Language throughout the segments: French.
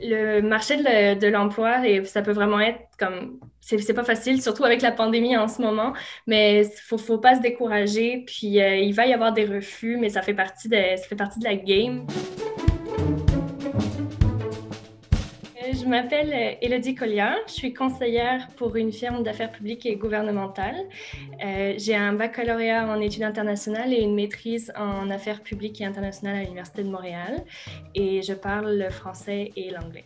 Le marché de l'emploi, et ça peut vraiment être comme... C'est pas facile, surtout avec la pandémie en ce moment, mais faut pas se décourager. Puis il va y avoir des refus, mais ça fait partie de la game. Je m'appelle Élodie Collier, je suis conseillère pour une firme d'affaires publiques et gouvernementales. J'ai un baccalauréat en études internationales et une maîtrise en affaires publiques et internationales à l'Université de Montréal et je parle le français et l'anglais.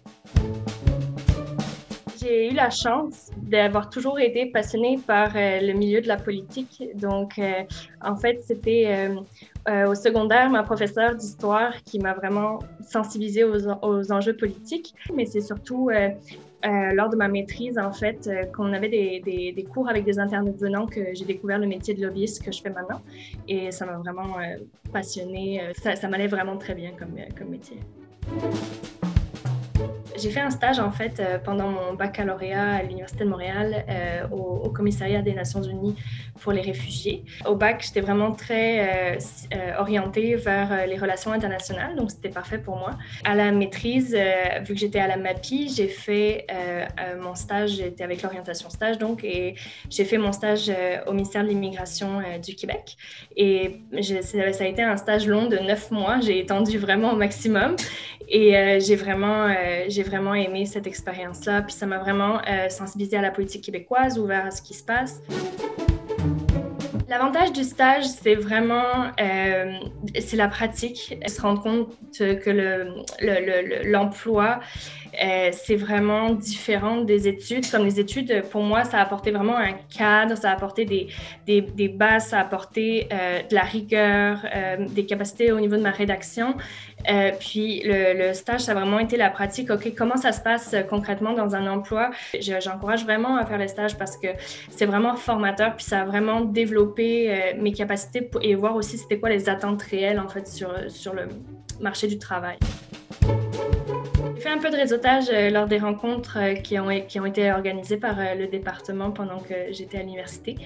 J'ai eu la chance d'avoir toujours été passionnée par le milieu de la politique. Donc, en fait, c'était au secondaire ma professeure d'histoire qui m'a vraiment sensibilisée aux enjeux politiques. Mais c'est surtout lors de ma maîtrise, en fait, qu'on avait des cours avec des intervenants que j'ai découvert le métier de lobbyiste que je fais maintenant. Et ça m'a vraiment passionnée. Ça m'allait vraiment très bien comme métier. J'ai fait un stage en fait pendant mon baccalauréat à l'Université de Montréal au commissariat des Nations Unies pour les réfugiés. Au bac, j'étais vraiment très orientée vers les relations internationales, donc c'était parfait pour moi. À la maîtrise, vu que j'étais à la MAPI, j'ai fait mon stage, j'étais avec l'orientation stage donc, et j'ai fait mon stage au ministère de l'Immigration du Québec. Et ça a été un stage long de 9 mois, j'ai étendu vraiment au maximum. Et j'ai vraiment aimé cette expérience-là. Puis ça m'a vraiment sensibilisée à la politique québécoise, ouvert à ce qui se passe. L'avantage du stage, c'est vraiment c'est la pratique. Se rendre compte que l'emploi, c'est vraiment différent des études. Comme les études, pour moi, ça a apporté vraiment un cadre, ça a apporté des bases, ça a apporté de la rigueur, des capacités au niveau de ma rédaction. Puis le stage, ça a vraiment été la pratique. OK, comment ça se passe concrètement dans un emploi? J'encourage vraiment à faire le stage parce que c'est vraiment formateur, puis ça a vraiment développé mes capacités et voir aussi c'était quoi les attentes réelles en fait sur le marché du travail. J'ai fait un peu de réseautage lors des rencontres qui ont été organisées par le département pendant que j'étais à l'université.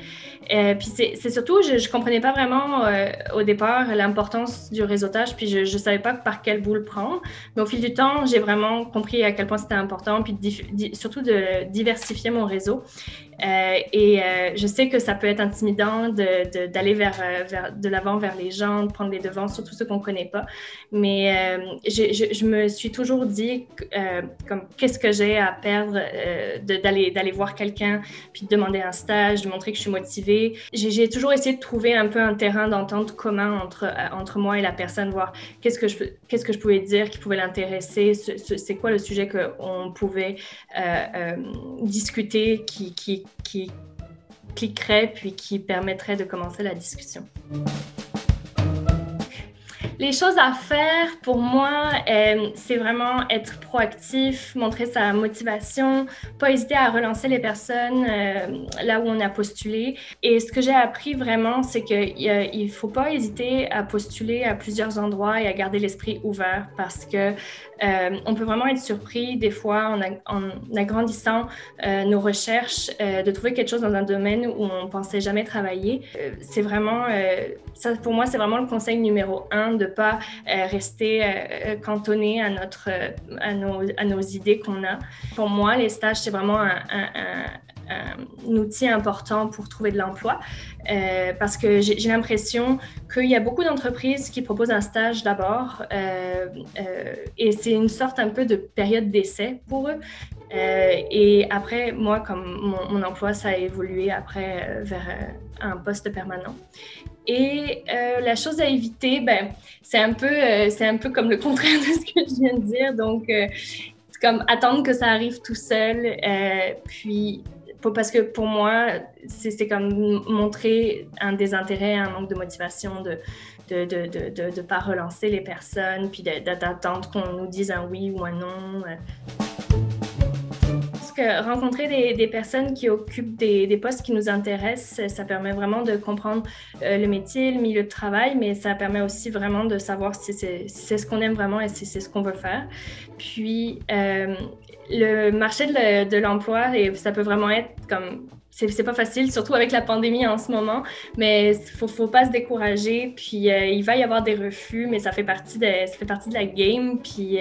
Puis c'est surtout, je comprenais pas vraiment au départ l'importance du réseautage, puis je savais pas par quel bout le prendre. Mais au fil du temps, j'ai vraiment compris à quel point c'était important, puis surtout de diversifier mon réseau. Je sais que ça peut être intimidant d'aller de l'avant vers les gens, de prendre les devants, surtout ceux qu'on ne connaît pas. Mais je me suis toujours dit comme qu'est-ce que j'ai à perdre d'aller voir quelqu'un, puis de demander un stage, de montrer que je suis motivée. J'ai toujours essayé de trouver un peu un terrain d'entente commun entre moi et la personne, voir qu'est-ce que je pouvais dire qui pouvait l'intéresser, c'est quoi le sujet qu'on pouvait discuter qui cliquerait puis qui permettrait de commencer la discussion. Les choses à faire pour moi, c'est vraiment être proactif, montrer sa motivation, pas hésiter à relancer les personnes là où on a postulé. Et ce que j'ai appris vraiment, c'est qu'il ne faut pas hésiter à postuler à plusieurs endroits et à garder l'esprit ouvert parce que on peut vraiment être surpris des fois en agrandissant nos recherches, de trouver quelque chose dans un domaine où on ne pensait jamais travailler. C'est vraiment, ça pour moi, c'est vraiment le conseil numéro 1 de ne pas rester cantonné à nos idées qu'on a. Pour moi, les stages, c'est vraiment un outil important pour trouver de l'emploi parce que j'ai l'impression qu'il y a beaucoup d'entreprises qui proposent un stage d'abord et c'est une sorte un peu de période d'essai pour eux. Et après, moi, comme mon emploi, ça a évolué après vers un poste permanent. Et la chose à éviter, c'est un peu comme le contraire de ce que je viens de dire. Donc, c'est comme attendre que ça arrive tout seul. Puis, parce que pour moi, c'est comme montrer un désintérêt, un manque de motivation de ne pas relancer les personnes, puis d'attendre qu'on nous dise un oui ou un non. Que rencontrer des personnes qui occupent des postes qui nous intéressent, ça permet vraiment de comprendre le métier, le milieu de travail, mais ça permet aussi vraiment de savoir si c'est ce qu'on aime vraiment et si c'est ce qu'on veut faire. Puis, le marché de l'emploi, ça peut vraiment être comme c'est pas facile, surtout avec la pandémie en ce moment, mais faut pas se décourager. Puis il va y avoir des refus, mais ça fait partie de la game. Puis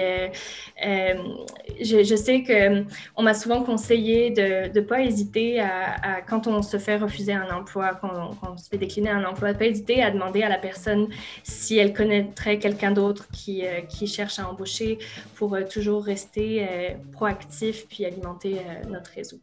je sais que on m'a souvent conseillé de pas hésiter quand on se fait refuser un emploi, quand on se fait décliner un emploi, de pas hésiter à demander à la personne si elle connaîtrait quelqu'un d'autre qui cherche à embaucher pour toujours rester proactif puis alimenter notre réseau.